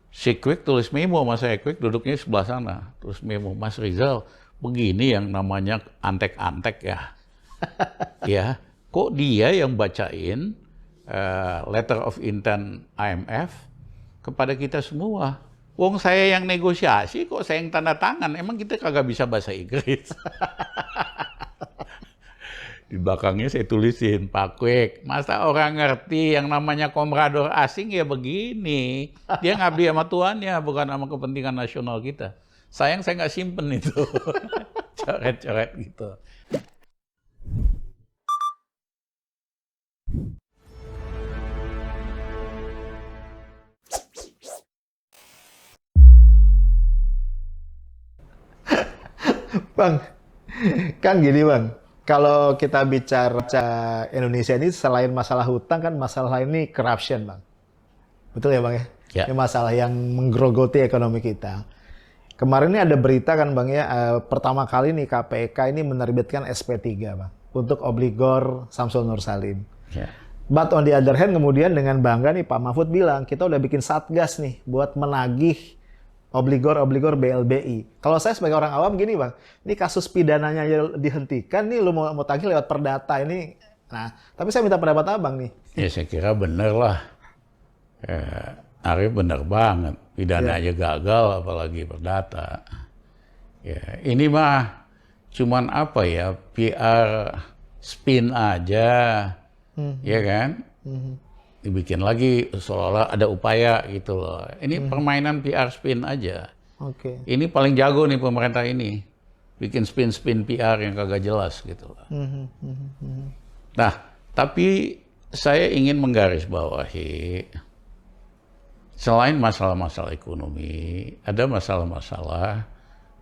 Si Quick tulis memo, Mas Quick duduknya sebelah sana, terus memo, Mas Rizal, begini yang namanya antek-antek ya. Ya, kok dia yang bacain letter of intent IMF kepada kita semua. Wong saya yang negosiasi, kok saya yang tanda tangan. Emang kita kagak bisa bahasa Inggris? Di belakangnya saya tulisin, Pak Kwek, masa orang ngerti yang namanya komprador asing ya begini. Dia ngabdi sama tuannya, bukan sama kepentingan nasional kita. Sayang saya nggak simpen itu. Coret-coret gitu. Bang, kan gini Bang, kalau kita bicara Indonesia ini selain masalah hutang kan masalah lain ini corruption Bang. Betul ya Bang ya? Ya. Ini masalah yang menggerogoti ekonomi kita. Kemarin ini ada berita kan Bang ya, pertama kali nih KPK ini menerbitkan SP3 Bang, untuk obligor Samsul Nur Salim. Ya. But on the other hand kemudian dengan bangga nih Pak Mahfud bilang, kita udah bikin satgas nih buat menagih obligor BLBI. Kalau saya sebagai orang awam gini Bang, ini kasus pidananya aja dihentikan nih, lu mau tagih lewat perdata ini. Nah, tapi saya minta pendapat Abang nih. Ya saya kira bener lah. Arif bener banget. Pidana aja gagal, apalagi perdata. Ya, ini mah cuman apa ya, PR spin aja, ya kan? Dibikin lagi seolah-olah ada upaya gitu loh. Ini permainan PR spin aja. Oke. Ini paling jago nih pemerintah ini. Bikin spin-spin PR yang kagak jelas gitu loh. Nah, tapi saya ingin menggarisbawahi, selain masalah-masalah ekonomi, ada masalah-masalah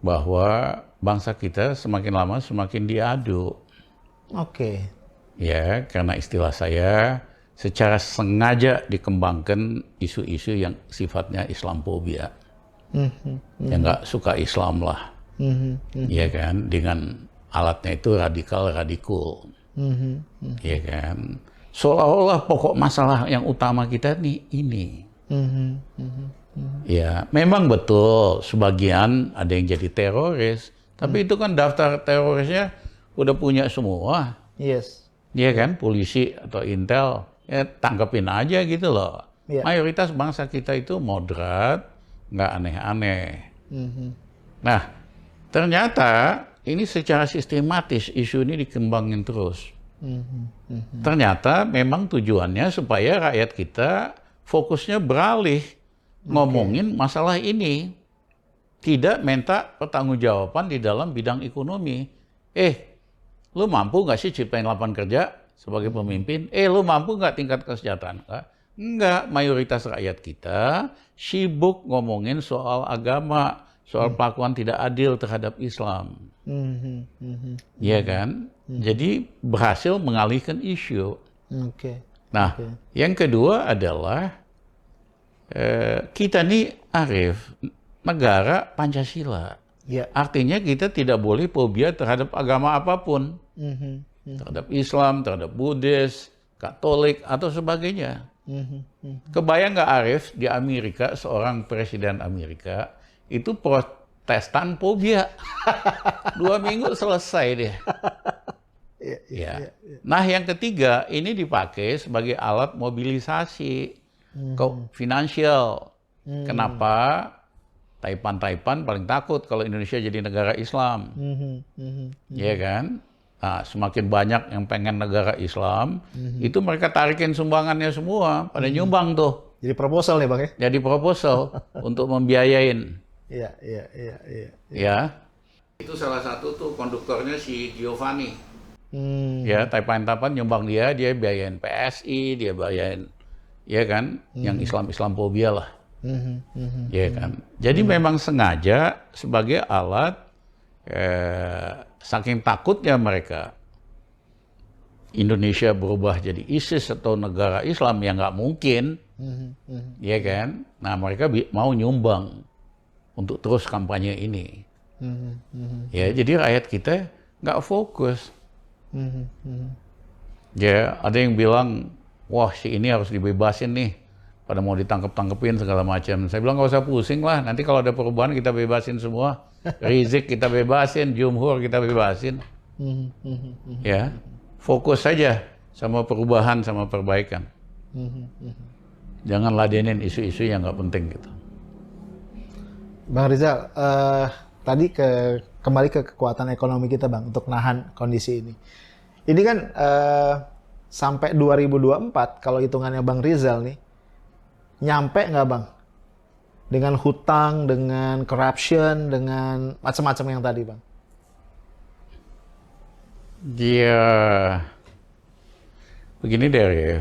bahwa bangsa kita semakin lama semakin diadu. Oke. Ya, karena istilah saya, secara sengaja dikembangkan isu-isu yang sifatnya Islamophobia. Yang nggak suka Islam lah. Ya kan, dengan alatnya itu radikal-radikul. Ya kan. Seolah-olah pokok masalah yang utama kita nih ini. Ya, memang betul sebagian ada yang jadi teroris, tapi itu kan daftar terorisnya udah punya semua. Yes. Iya kan, polisi atau intel, ya tangkepin aja gitu loh. Iya. Mayoritas bangsa kita itu moderat, nggak aneh-aneh. Nah, ternyata ini secara sistematis isu ini dikembangin terus. Ternyata memang tujuannya supaya rakyat kita fokusnya beralih ngomongin masalah ini. Tidak minta pertanggungjawaban di dalam bidang ekonomi. Lu mampu nggak sih ciptain lapangan kerja sebagai pemimpin? Lu mampu nggak tingkat kesejahteraan? Enggak, mayoritas rakyat kita sibuk ngomongin soal agama, soal perlakuan tidak adil terhadap Islam. Iya kan? Jadi berhasil mengalihkan isu. Oke. Nah, yang kedua adalah kita nih, Arif, negara Pancasila. Ya. Artinya kita tidak boleh fobia terhadap agama apapun. Terhadap Islam, terhadap Buddhis, Katolik, atau sebagainya. Kebayang nggak Arif, di Amerika, seorang presiden Amerika, itu protestan fobia. 2 minggu selesai deh. Ya. Nah, yang ketiga, ini dipakai sebagai alat mobilisasi finansial. Kenapa? Taipan paling takut kalau Indonesia jadi negara Islam. Iya kan? Nah, semakin banyak yang pengen negara Islam, itu mereka tarikin sumbangannya semua, pada nyumbang tuh. Jadi proposal nih Bang ya? Jadi proposal untuk membiayain. Iya. Ya. Itu salah satu tuh konduktornya si Giovanni. Ya, Taipan nyumbang dia biayain PSI, dia biayain, ya kan, yang Islamophobia lah. Ya kan. Jadi memang sengaja sebagai alat, saking takutnya mereka Indonesia berubah jadi ISIS atau negara Islam yang nggak mungkin, ya kan. Nah, mereka mau nyumbang untuk terus kampanye ini. Ya, jadi rakyat kita nggak fokus. Ya, ada yang bilang, wah si ini harus dibebasin nih, pada mau ditangkep-tangkepin segala macam. Saya bilang nggak usah pusing lah, nanti kalau ada perubahan kita bebasin semua. Rizik kita bebasin, Jumhur kita bebasin. Ya, fokus saja sama perubahan sama perbaikan. Jangan ladenin isu-isu yang nggak penting gitu. Bang Rizal, tadi kembali ke kekuatan ekonomi kita Bang untuk nahan kondisi ini. Ini kan sampai 2024 kalau hitungannya Bang Rizal nih, nyampe nggak Bang? Dengan hutang, dengan corruption, dengan macam-macam yang tadi Bang. Dia begini deh,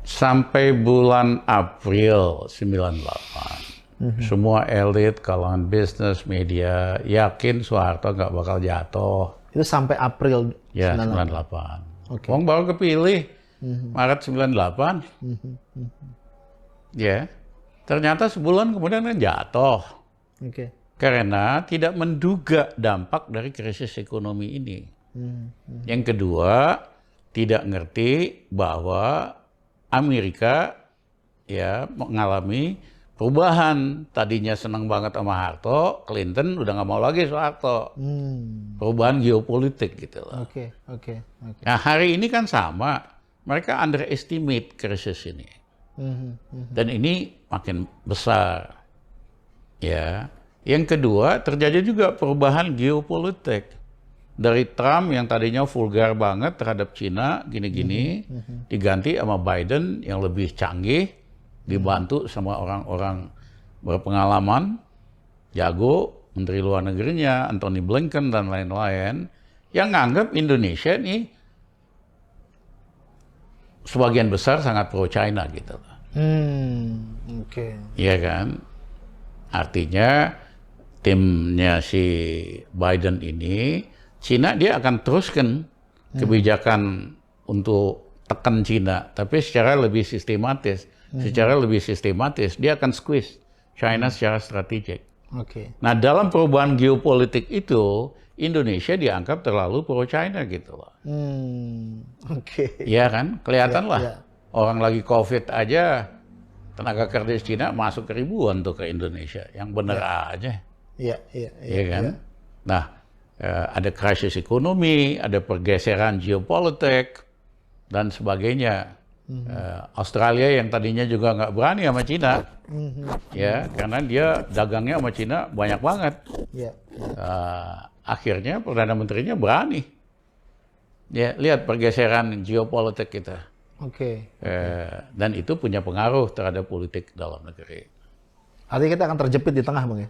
sampai bulan April 98, semua elit, kalangan bisnis, media yakin Soeharto nggak bakal jatuh. Itu sampai April Ya, 98. 98. Oke. Wong baru kepilih Maret 98. Ya, ternyata sebulan kemudian kan jatuh. Oke. Karena tidak menduga dampak dari krisis ekonomi ini. Yang kedua, tidak ngerti bahwa Amerika ya mengalami perubahan. Tadinya senang banget sama Harto, Clinton udah nggak mau lagi Soeharto. Perubahan geopolitik gitu loh. Oke. Nah, hari ini kan sama. Mereka underestimate krisis ini. Dan ini makin besar. Ya. Yang kedua, terjadi juga perubahan geopolitik. Dari Trump yang tadinya vulgar banget terhadap Cina, gini-gini, diganti sama Biden yang lebih canggih, dibantu sama orang-orang berpengalaman, jago, Menteri Luar Negerinya, Antony Blinken, dan lain-lain, yang nganggap Indonesia ini sebagian besar sangat pro-China gitu. Oke. Iya kan? Artinya timnya si Biden ini, Cina dia akan teruskan kebijakan untuk tekan Cina, tapi secara lebih sistematis. Secara lebih sistematis, dia akan squeeze China secara strategik. Oke. Nah, dalam perubahan geopolitik itu, Indonesia dianggap terlalu pro-China gitu loh. Oke. Iya kan? Kelihatan lah. Iya. Orang lagi COVID aja, tenaga kerja Cina masuk ribuan tuh ke Indonesia. Yang bener aja. Iya kan? Nah, ada krisis ekonomi, ada pergeseran geopolitik, dan sebagainya. Australia yang tadinya juga nggak berani sama Cina, ya, karena dia dagangnya sama Cina banyak banget. Akhirnya Perdana Menterinya berani. Ya, lihat pergeseran geopolitik kita. Oke. Dan itu punya pengaruh terhadap politik dalam negeri. Artinya kita akan terjepit di tengah, Bang ya?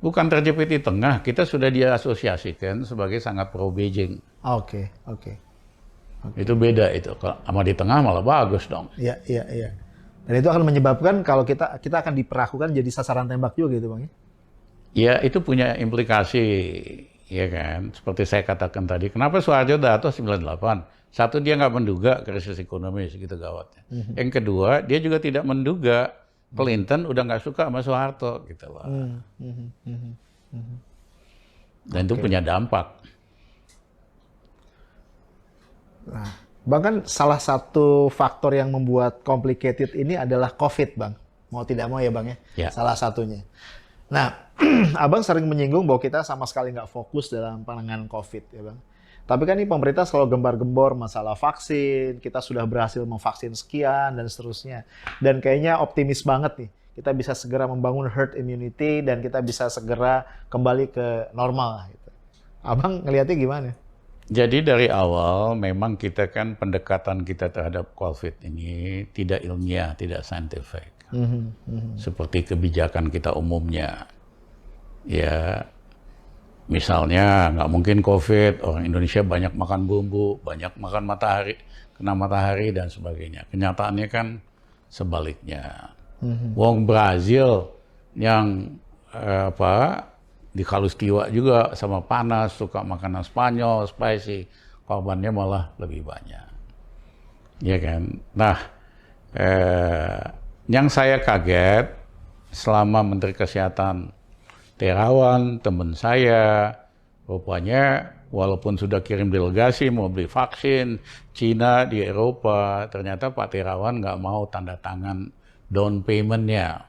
Bukan terjepit di tengah, kita sudah diasosiasikan sebagai sangat pro-Beijing. Oke. Itu beda itu. Kalau sama di tengah malah bagus dong. Iya. Dan itu akan menyebabkan kalau kita akan diperlakukan jadi sasaran tembak juga gitu, Bang ya? Ya, itu punya implikasi, ya kan? Seperti saya katakan tadi, kenapa Soeharto jatuh 98? Satu, dia nggak menduga krisis ekonomi segitu gawatnya. Yang kedua, dia juga tidak menduga Clinton udah nggak suka sama Soeharto, gitu loh. Dan itu punya dampak. Nah, Bang, kan salah satu faktor yang membuat complicated ini adalah COVID, Bang. Mau tidak mau ya, Bang ya? Ya. Salah satunya. Nah, Abang sering menyinggung bahwa kita sama sekali nggak fokus dalam penanganan COVID, ya Bang. Tapi kan ini pemerintah selalu gembar-gembor masalah vaksin, kita sudah berhasil memvaksin sekian, dan seterusnya. Dan kayaknya optimis banget nih, kita bisa segera membangun herd immunity, dan kita bisa segera kembali ke normal. Gitu. Abang ngelihatnya gimana? Jadi dari awal memang kita kan pendekatan kita terhadap COVID ini tidak ilmiah, tidak saintifik. Seperti kebijakan kita umumnya. Ya, misalnya nggak mungkin COVID, orang Indonesia banyak makan bumbu, banyak makan matahari, kena matahari dan sebagainya. Kenyataannya kan sebaliknya. Wong Brazil yang di Kalustiwa juga sama panas, suka makanan Spanyol, spicy, korbannya malah lebih banyak. Ya kan? Nah, yang saya kaget selama Menteri Kesehatan Terawan, teman saya, rupanya walaupun sudah kirim delegasi mau beli vaksin, Cina di Eropa, ternyata Pak Terawan nggak mau tanda tangan down payment-nya.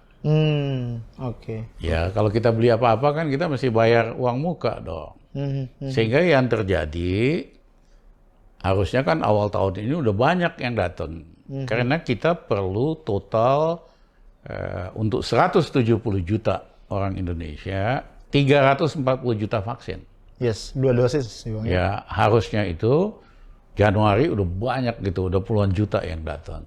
Oke. Ya, kalau kita beli apa-apa kan kita mesti bayar uang muka dong. Sehingga yang terjadi, harusnya kan awal tahun ini udah banyak yang datang. Karena kita perlu total untuk 170 juta orang Indonesia, 340 juta vaksin. Yes, 2 dosis. Ya, harusnya itu Januari udah banyak gitu, udah puluhan juta yang datang.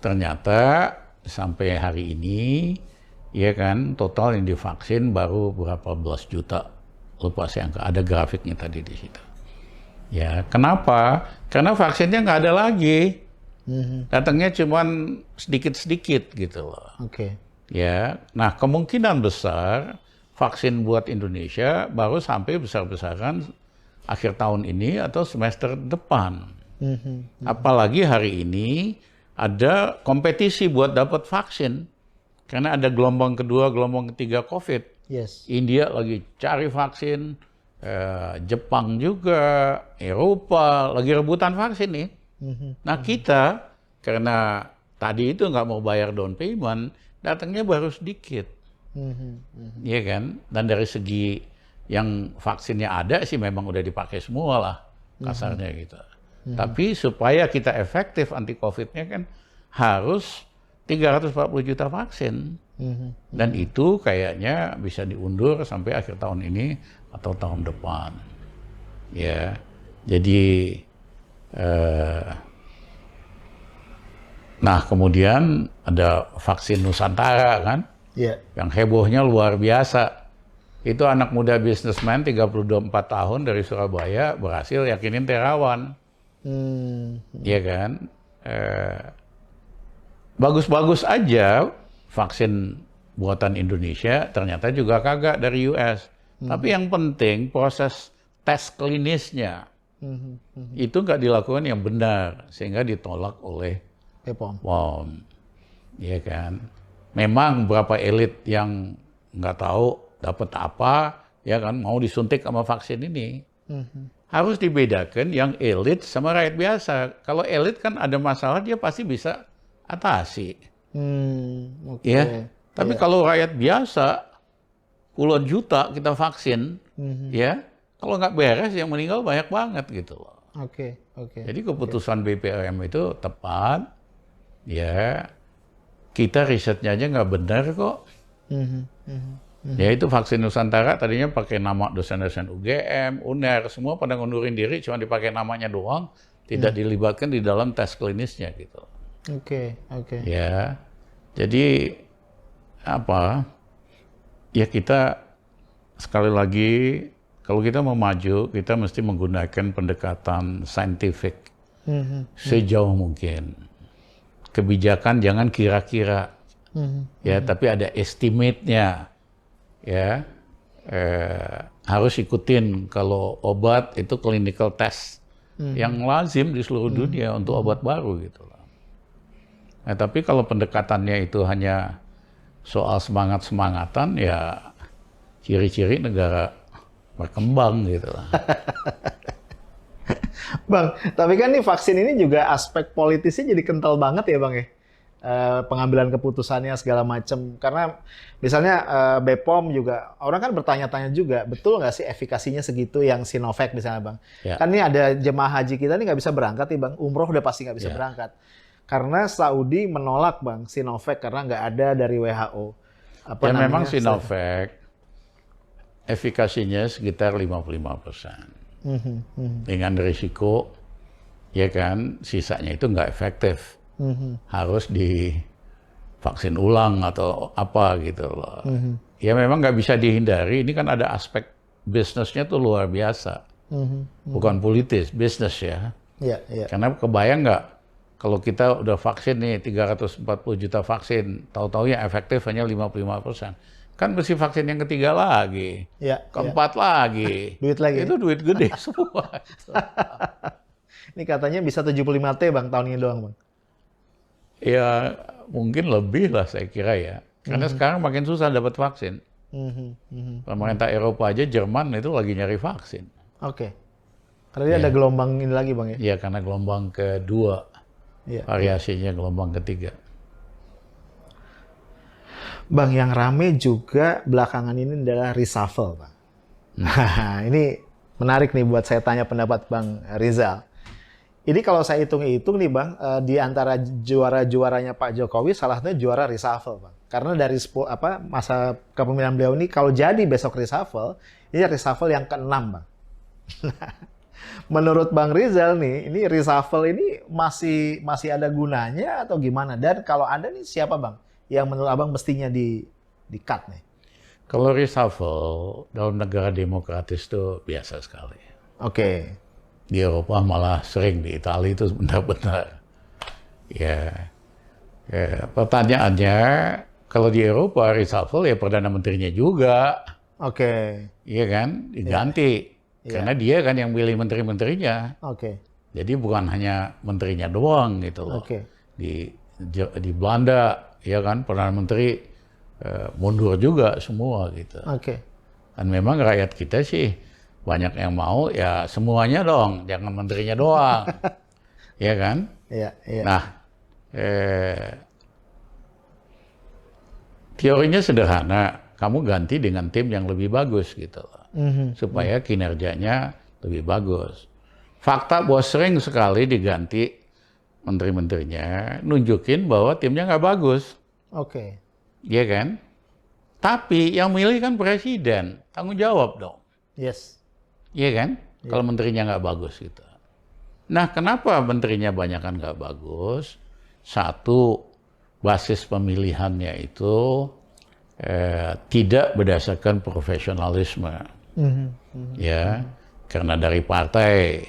Ternyata sampai hari ini, ya kan, total yang divaksin baru berapa belas juta. Lupa saya angka, ada grafiknya tadi di situ. Ya, kenapa? Karena vaksinnya nggak ada lagi. Datangnya cuman sedikit-sedikit gitu loh. Oke. Ya, nah kemungkinan besar vaksin buat Indonesia baru sampai besar-besaran akhir tahun ini atau semester depan. Apalagi hari ini ada kompetisi buat dapat vaksin karena ada gelombang kedua, gelombang ketiga COVID. Yes. India lagi cari vaksin, Jepang juga, Eropa lagi rebutan vaksin nih. Nah kita karena tadi itu nggak mau bayar down payment, datangnya baru sedikit, iya kan? Dan dari segi yang vaksinnya ada sih memang udah dipakai semua lah, kasarnya gitu. Tapi supaya kita efektif anti COVID-nya kan harus 340 juta vaksin. Dan itu kayaknya bisa diundur sampai akhir tahun ini atau tahun depan. Ya, jadi nah kemudian ada vaksin Nusantara kan, yang hebohnya luar biasa. Itu anak muda bisnismen 34 tahun dari Surabaya berhasil yakinin Terawan. Iya kan? Bagus-bagus aja vaksin buatan Indonesia ternyata juga kagak dari US. Tapi yang penting proses tes klinisnya itu nggak dilakukan yang benar sehingga ditolak oleh POM. Iya kan? Memang beberapa elit yang nggak tahu dapat apa, ya kan, mau disuntik sama vaksin ini. Harus dibedakan yang elit sama rakyat biasa. Kalau elit kan ada masalah dia pasti bisa atasi. Ya. Tapi kalau rakyat biasa puluhan juta kita vaksin, ya kalau nggak beres yang meninggal banyak banget gitu loh. Jadi keputusan BPOM itu tepat. Ya, kita risetnya aja nggak benar kok. Ya itu vaksin Nusantara tadinya pakai nama dosen-dosen UGM, UNER, semua pada ngundurin diri, cuma dipakai namanya doang, tidak dilibatkan di dalam tes klinisnya gitu. Ya, jadi apa? Ya kita sekali lagi kalau kita mau maju, kita mesti menggunakan pendekatan saintifik sejauh mungkin. Kebijakan jangan kira-kira, ya, tapi ada estimate-nya. Ya, harus ikutin kalau obat itu clinical test yang lazim di seluruh dunia untuk obat baru gitu lah. Nah, tapi kalau pendekatannya itu hanya soal semangat-semangatan, ya ciri-ciri negara berkembang gitu lah. Bang, tapi kan nih vaksin ini juga aspek politisnya jadi kental banget ya Bang ya? Pengambilan keputusannya segala macam. Karena misalnya BPOM juga, orang kan bertanya-tanya juga, betul nggak sih efikasinya segitu yang Sinovac misalnya Bang? Ya. Kan ini ada jemaah haji kita nih nggak bisa berangkat nih Bang, umroh udah pasti nggak bisa berangkat. Karena Saudi menolak Bang Sinovac karena nggak ada dari WHO. Apa namanya? Memang Sinovac efikasinya sekitar 55%. Dengan risiko, ya kan, sisanya itu nggak efektif. Harus divaksin ulang atau apa gitu loh. Ya memang nggak bisa dihindari, ini kan ada aspek bisnisnya tuh luar biasa. Bukan politis, bisnis ya. Karena kebayang nggak, kalau kita udah vaksin nih 340 juta vaksin, tahu-tahu yang efektif hanya 55%. Kan mesti vaksin yang ketiga lagi, keempat lagi. Duit lagi. Itu duit gede semua. Ini katanya bisa 75T Bang tahun ini doang Bang. Ya mungkin lebih lah saya kira ya. Karena sekarang makin susah dapat vaksin. Pemerintah Eropa aja, Jerman itu lagi nyari vaksin. Oke. Karena dia ada gelombang ini lagi Bang ya? Ya, karena gelombang kedua, variasinya gelombang ketiga. Bang, yang rame juga belakangan ini adalah reshuffle, Bang. Nah, ini menarik nih buat saya tanya pendapat Bang Rizal. Ini kalau saya hitung-hitung nih Bang, di antara juara-juaranya Pak Jokowi, salah satunya juara reshuffle, Bang. Karena dari masa kepemimpinan beliau ini, kalau jadi besok reshuffle, ini reshuffle yang ke-6, Bang. Menurut Bang Rizal nih, ini reshuffle ini masih ada gunanya atau gimana? Dan kalau ada nih siapa Bang yang menurut Abang mestinya di-cut nih? Kalau reshuffle dalam negara demokratis itu biasa sekali. Oke. Di Eropa malah sering, di Italia itu benar-benar. Ya, pertanyaannya, kalau di Eropa reshuffle ya Perdana Menterinya juga. Oke. Iya kan, diganti. Karena dia kan yang milih menteri-menterinya. Oke. Jadi bukan hanya menterinya doang gitu loh. Oke. Di Belanda, ya kan, Perdana Menteri mundur juga semua gitu. Oke. Dan memang rakyat kita sih banyak yang mau ya semuanya dong, jangan menterinya doang. Ya kan? Iya, iya. Nah, teorinya sederhana, kamu ganti dengan tim yang lebih bagus gitu loh. Supaya kinerjanya lebih bagus. Fakta bahwa sering sekali diganti menteri-menterinya, nunjukin bahwa timnya nggak bagus. Oke. Iya kan? Tapi yang milih kan presiden, tanggung jawab dong. Yes. Iya kan? Kalau menterinya nggak bagus gitu. Nah, kenapa menterinya banyak kan nggak bagus? Satu, basis pemilihannya itu tidak berdasarkan profesionalisme. Ya, karena dari partai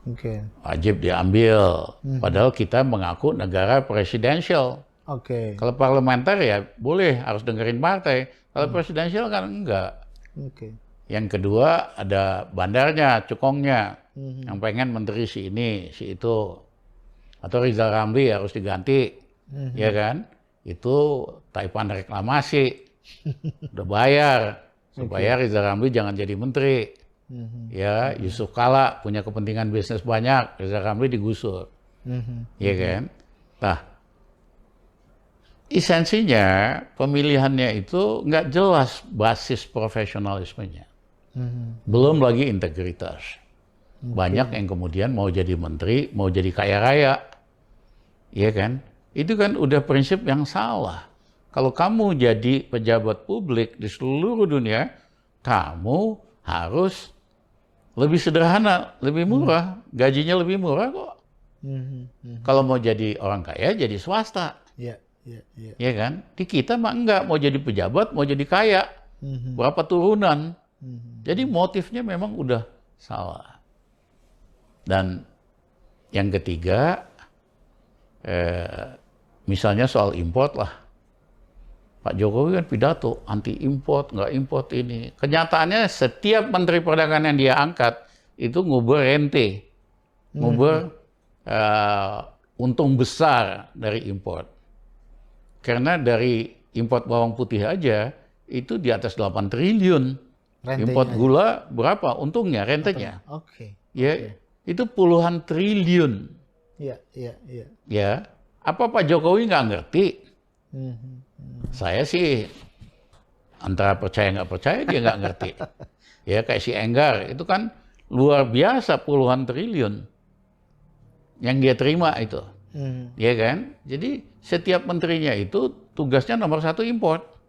Oke. wajib diambil. Padahal kita mengaku negara presidensial. Oke. Kalau parlementer ya boleh, harus dengerin partai. Kalau presidensial kan enggak. Oke. Yang kedua ada bandarnya, cukongnya. Yang pengen menteri si ini, si itu. Atau Rizal Ramli harus diganti. Ya kan? Itu taipan reklamasi. Udah bayar. Supaya Rizal Ramli jangan jadi menteri. Ya, Yusuf Kala punya kepentingan bisnis banyak, Rizal Ramli digusur. Ya kan? Nah, esensinya pemilihannya itu nggak jelas basis profesionalismenya. Belum lagi integritas. Banyak yang kemudian mau jadi menteri, mau jadi kaya raya. Iya kan? Itu kan udah prinsip yang salah. Kalau kamu jadi pejabat publik di seluruh dunia, kamu harus lebih sederhana, lebih murah. Gajinya lebih murah kok. Kalau mau jadi orang kaya, jadi swasta. Iya, iya, iya. Ya kan? Di kita mah enggak, mau jadi pejabat, mau jadi kaya. Berapa turunan. Jadi motifnya memang udah salah. Dan yang ketiga, misalnya soal import lah. Pak Jokowi kan pidato, anti import, nggak import ini. Kenyataannya setiap menteri perdagangan yang dia angkat, itu ngubur rente. Ngubur untung besar dari import. Karena dari import bawang putih aja, itu di atas 8 triliun. Rentenya Import aja. gula berapa untungnya, rentenya? Oke. Ya, itu puluhan triliun. Iya, iya, iya. Ya, apa Pak Jokowi nggak ngerti? Saya sih antara percaya nggak percaya dia nggak ngerti. Ya kayak si Enggar itu kan luar biasa puluhan triliun yang dia terima itu, ya kan? Jadi setiap menterinya itu tugasnya nomor satu import.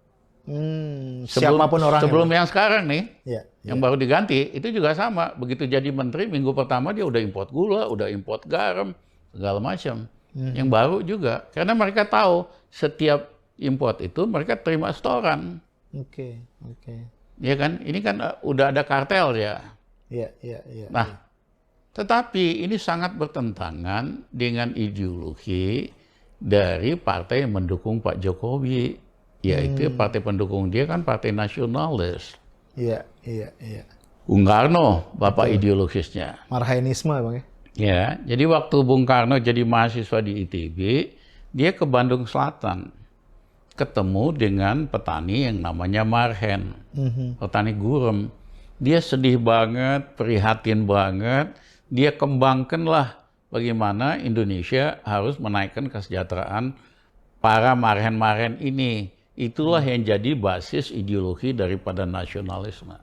Siapapun orangnya. Sebelum yang sekarang nih, Iya, yang baru diganti itu juga sama. Begitu jadi menteri minggu pertama dia udah import gula, udah import garam, segala macam. Yang baru juga, karena mereka tahu setiap import itu mereka terima setoran. Oke, oke. Ya kan? Ini kan udah ada kartel ya. Iya, iya, iya. Nah, tetapi ini sangat bertentangan dengan ideologi dari partai yang mendukung Pak Jokowi. Yaitu partai pendukung dia kan partai nasionalis. Iya, iya, iya. Bung Karno, bapak ideologisnya. Marhainisme Bang ya? Ya, jadi waktu Bung Karno jadi mahasiswa di ITB, dia ke Bandung Selatan. Ketemu dengan petani yang namanya Marhen, petani gurem. dia sedih banget, prihatin banget, dia kembangkanlah bagaimana Indonesia harus menaikkan kesejahteraan para marhen-marhen ini. Itulah yang jadi basis ideologi daripada nasionalisme.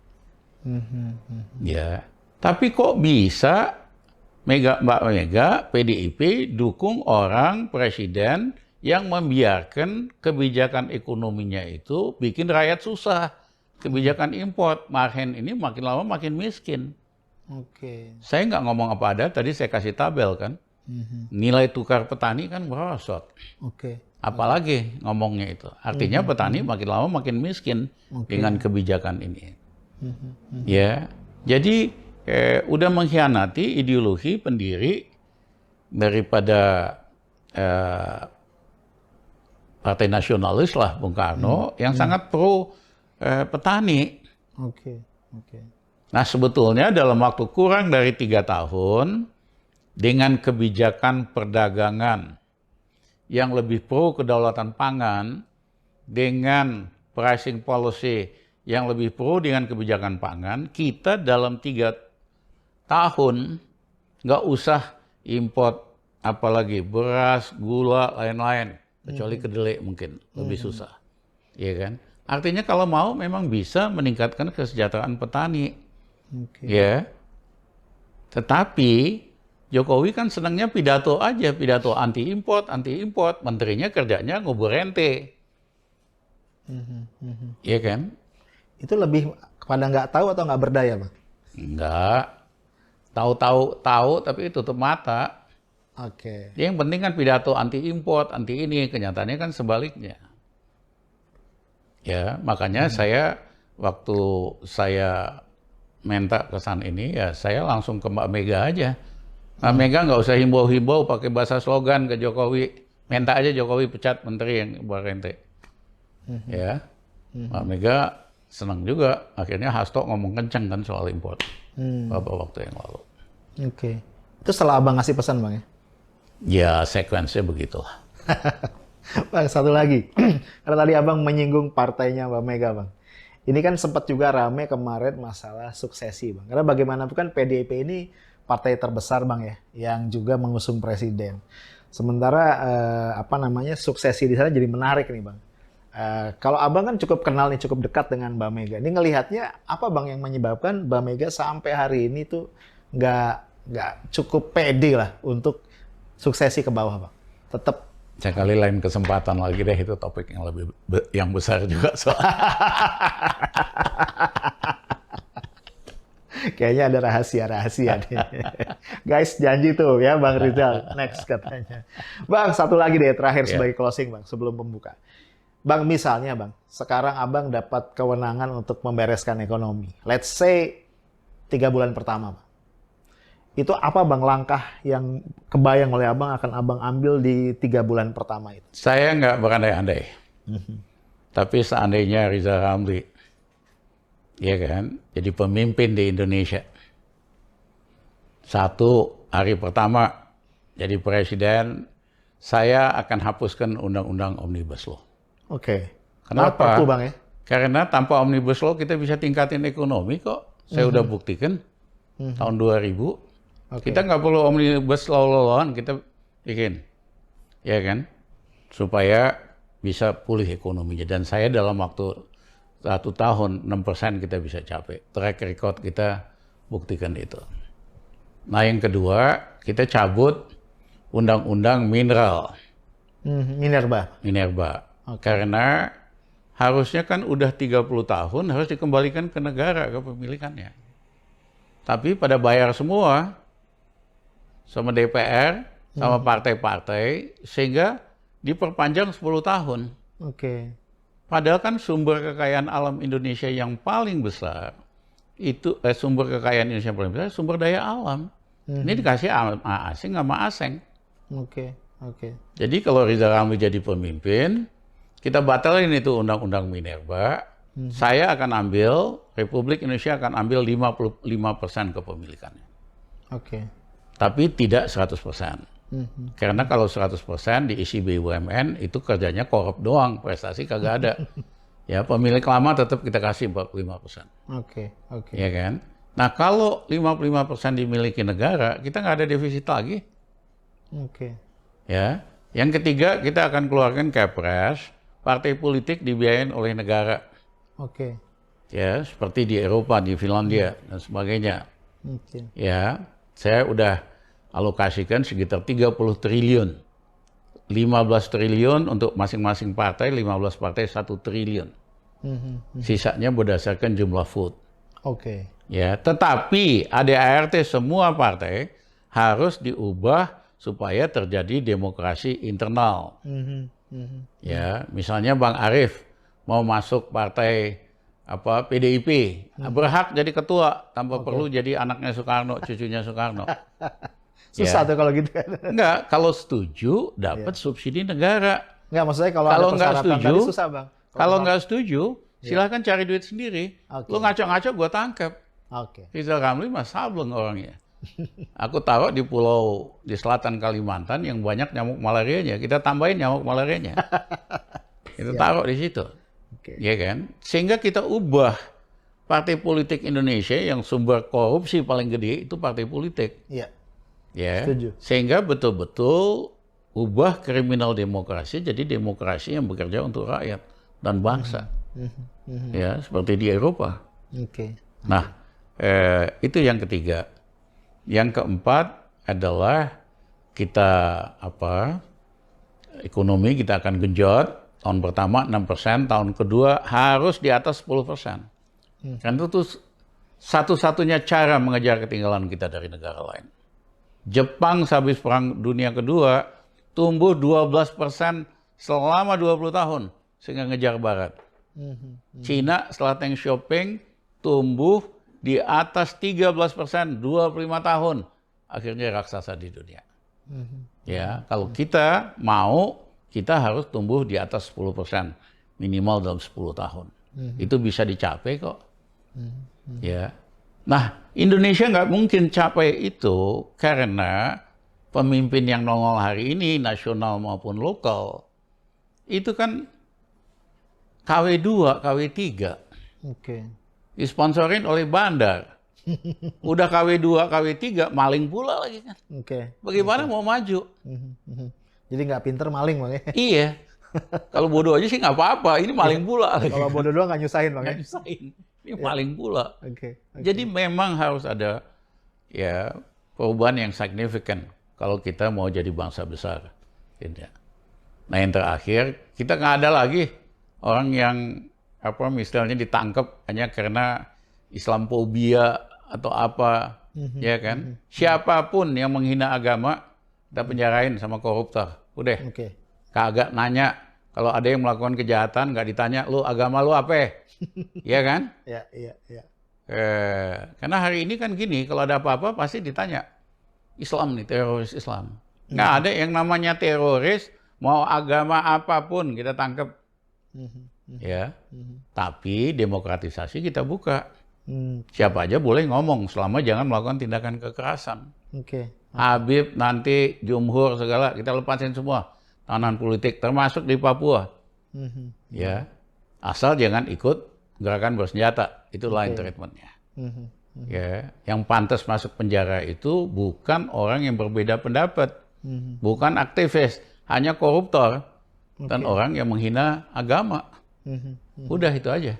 Ya, tapi kok bisa Mbak Mega, PDIP dukung orang presiden yang membiarkan kebijakan ekonominya itu bikin rakyat susah. Kebijakan import, marhen ini makin lama makin miskin. Saya nggak ngomong apa ada, tadi saya kasih tabel kan. Nilai tukar petani kan merosot. Apalagi ngomongnya itu. Artinya petani makin lama makin miskin dengan kebijakan ini. Ya, jadi udah mengkhianati ideologi pendiri daripada Partai Nasionalis lah Bung Karno yang sangat pro petani. Nah sebetulnya dalam waktu kurang dari 3 tahun dengan kebijakan perdagangan yang lebih pro kedaulatan pangan dengan pricing policy yang lebih pro dengan kebijakan pangan, kita dalam 3 tahun nggak usah import apalagi beras, gula, lain-lain, kecuali kedelai mungkin lebih susah, ya kan? Artinya kalau mau memang bisa meningkatkan kesejahteraan petani, ya. Tetapi Jokowi kan senangnya pidato aja, pidato anti import, menterinya kerjanya ngubur rente, ya kan? Itu lebih kepada nggak tahu atau nggak berdaya, Bang? Nggak. Tahu tapi tutup mata. Yang penting kan pidato anti import, anti ini, kenyataannya kan sebaliknya. Ya, makanya saya waktu saya minta pesan ini, ya saya langsung ke Mbak Mega aja. Mbak Mega nggak usah himbau-himbau pakai bahasa slogan ke Jokowi. Minta aja Jokowi pecat menteri yang ngubur rente. Ya, Mbak Mega senang juga. Akhirnya Hasto ngomong kenceng kan soal import beberapa waktu yang lalu. Itu setelah Abang ngasih pesan, Bang ya? Ya, sekuensnya begitulah. Bang, satu lagi. Karena tadi Abang menyinggung partainya Mbak Mega, Bang. Ini kan sempat juga rame kemarin masalah suksesi, Bang. Karena bagaimanapun kan PDIP ini partai terbesar, Bang ya, yang juga mengusung presiden. Sementara suksesi di sana jadi menarik nih, Bang. Kalau Abang kan cukup kenal nih, cukup dekat dengan Mbak Mega. Ini ngelihatnya apa, Bang, yang menyebabkan Mbak Mega sampai hari ini tuh nggak cukup pede lah untuk suksesi ke bawah, Bang? Tetap. Sekali lain kesempatan lagi deh, itu topik yang lebih yang besar juga soal. Kayaknya ada rahasia nih. Guys, janji tuh ya Bang Rizal, next katanya. Bang, satu lagi deh terakhir sebagai closing, Bang, sebelum pembuka. Bang, misalnya Bang, sekarang Abang dapat kewenangan untuk membereskan ekonomi. Let's say 3 bulan pertama, Bang. Itu apa, Bang, langkah yang kebayang oleh Abang akan Abang ambil di 3 bulan pertama itu? Saya nggak berandai-andai. Tapi seandainya Rizal Ramli, ya kan, jadi pemimpin di Indonesia. 1 hari pertama jadi presiden, saya akan hapuskan undang-undang Omnibus Law. Kenapa? Perpu, Bang ya? Karena tanpa Omnibus Law kita bisa tingkatin ekonomi kok. Saya udah buktikan tahun 2000. Kita nggak perlu Omnibus Law-lawan, kita bikin, ya kan, supaya bisa pulih ekonominya. Dan saya dalam waktu 1 tahun 6% kita bisa capai. Track record kita buktikan itu. Nah yang kedua, kita cabut undang-undang mineral. Minerba. Karena harusnya kan udah 30 tahun harus dikembalikan ke negara, ke pemilikannya. Tapi pada bayar semua sama DPR, sama partai-partai, sehingga diperpanjang 10 tahun. Padahal kan sumber kekayaan alam Indonesia yang paling besar, itu sumber kekayaan Indonesia yang paling besar, sumber daya alam. Ini dikasih asing sama asing. Jadi kalau Rizal Ramli jadi pemimpin, kita batalin itu undang-undang Minerba, saya akan ambil, Republik Indonesia akan ambil 55% kepemilikannya. Tapi tidak 100%. Karena kalau 100% diisi BUMN, itu kerjanya korup doang, prestasi kagak ada. Ya, pemilik lama tetap kita kasih 45%. Oke. Ya kan? Nah, kalau 55% dimiliki negara, kita nggak ada defisit lagi. Oke. Ya. Yang ketiga, kita akan keluarkan Kepres, partai politik dibiayain oleh negara. Oke. Ya, seperti di Eropa, di Finlandia, dan sebagainya. Oke. Ya, saya udah alokasikan sekitar 30 triliun. 15 triliun untuk masing-masing partai, 15 partai 1 triliun. Sisanya berdasarkan jumlah vote. Oke. Ya, tetapi ADART semua partai harus diubah supaya terjadi demokrasi internal. Ya, misalnya Bang Arief mau masuk partai PDIP, berhak jadi ketua tanpa perlu jadi anaknya Soekarno, cucunya Soekarno. Susah tuh kalau gitu kan. Enggak, kalau setuju dapat subsidi negara. Enggak, maksudnya kalau ada Kalau nggak persyaratan setuju, tadi susah, Bang. kalau nggak setuju, silahkan cari duit sendiri. Oke. Lu ngaco-ngaco gue tangkap. Oke. Rizal Ramli mah sableng orangnya. Aku taruh di pulau di selatan Kalimantan yang banyak nyamuk malarianya. Kita tambahin nyamuk malarianya. Kita taruh di situ. Oke. Ya kan? Sehingga kita ubah partai politik Indonesia yang sumber korupsi paling gede itu partai politik. Iya. Ya, Setuju. sehingga betul-betul ubah kriminal demokrasi jadi demokrasi yang bekerja untuk rakyat dan bangsa. Ya, seperti di Eropa. Oke. Nah, itu yang ketiga. Yang keempat adalah kita ekonomi kita akan genjot. Tahun pertama 6%, tahun kedua harus di atas 10%. Kan itu tuh satu-satunya cara mengejar ketinggalan kita dari negara lain. Jepang sehabis Perang Dunia Kedua tumbuh 12% selama 20 tahun sehingga ngejar Barat. Cina setelah Deng Xiaoping tumbuh di atas 13% 25 tahun, akhirnya raksasa di dunia. Ya, kalau kita mau, kita harus tumbuh di atas 10% minimal dalam 10 tahun. Itu bisa dicapai kok. Ya. Nah, Indonesia nggak mungkin capai itu karena pemimpin yang nongol hari ini, nasional maupun lokal, itu kan KW2, KW3. Oke. Disponsorin oleh bandar. Udah KW2, KW3, maling pula lagi kan. Oke. Bagaimana mau maju? Jadi nggak pinter maling, Bang ya. Iya. Kalau bodoh aja sih nggak apa-apa, ini maling pula lagi. Kalau bodoh doang nggak nyusahin, Bang ya. Nggak nyusahin. Ini maling pula. Oke. Jadi memang harus ada ya perubahan yang signifikan kalau kita mau jadi bangsa besar. Nah, yang terakhir, kita nggak ada lagi orang yang misalnya ditangkap hanya karena Islamophobia atau apa, ya kan? Siapapun yang menghina agama kita penjarain sama koruptor. Udah. Oke. Kagak nanya. Kalau ada yang melakukan kejahatan nggak ditanya, lu agama lu apa? Iya kan? Iya. Karena hari ini kan gini, kalau ada apa-apa pasti ditanya. Islam nih, teroris Islam. Nggak ada yang namanya teroris, mau agama apapun kita tangkap. Ya. Tapi demokratisasi kita buka. Siapa aja boleh ngomong, selama jangan melakukan tindakan kekerasan. Oke. Habib, nanti Jumhur, segala, kita lepasin semua. Tahanan politik, termasuk di Papua. Ya. Asal jangan ikut gerakan bersenjata. Itu lain treatmentnya. Ya, yang pantas masuk penjara itu bukan orang yang berbeda pendapat, bukan aktivis, hanya koruptor dan orang yang menghina agama. Udah itu aja.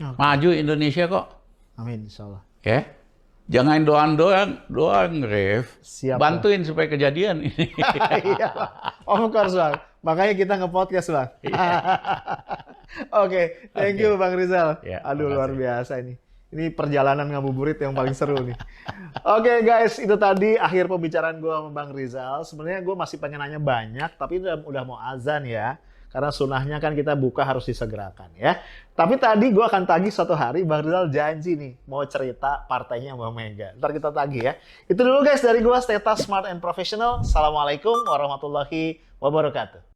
Maju Indonesia kok. Amin, insyaallah. Ya, jangan doang, Ref. Siap, bantuin supaya kejadian ini. Iya, of course, Bang. Makanya kita nge-podcast, Bang. Oke, thank you, Bang Rizal. Ya, Aduh, makasih. luar biasa ini. Ini perjalanan ngabuburit yang paling seru nih. Oke, guys, itu tadi akhir pembicaraan gue sama Bang Rizal. Sebenarnya gue masih pengen nanya banyak, tapi udah mau azan ya. Karena sunahnya kan kita buka harus disegerakan ya. Tapi tadi gue akan tagih suatu hari, Bang Rizal janji nih mau cerita partainya Mbak Mega. Ntar kita tagih ya. Itu dulu guys dari gue, Stay Smart and Professional. Assalamualaikum warahmatullahi wabarakatuh.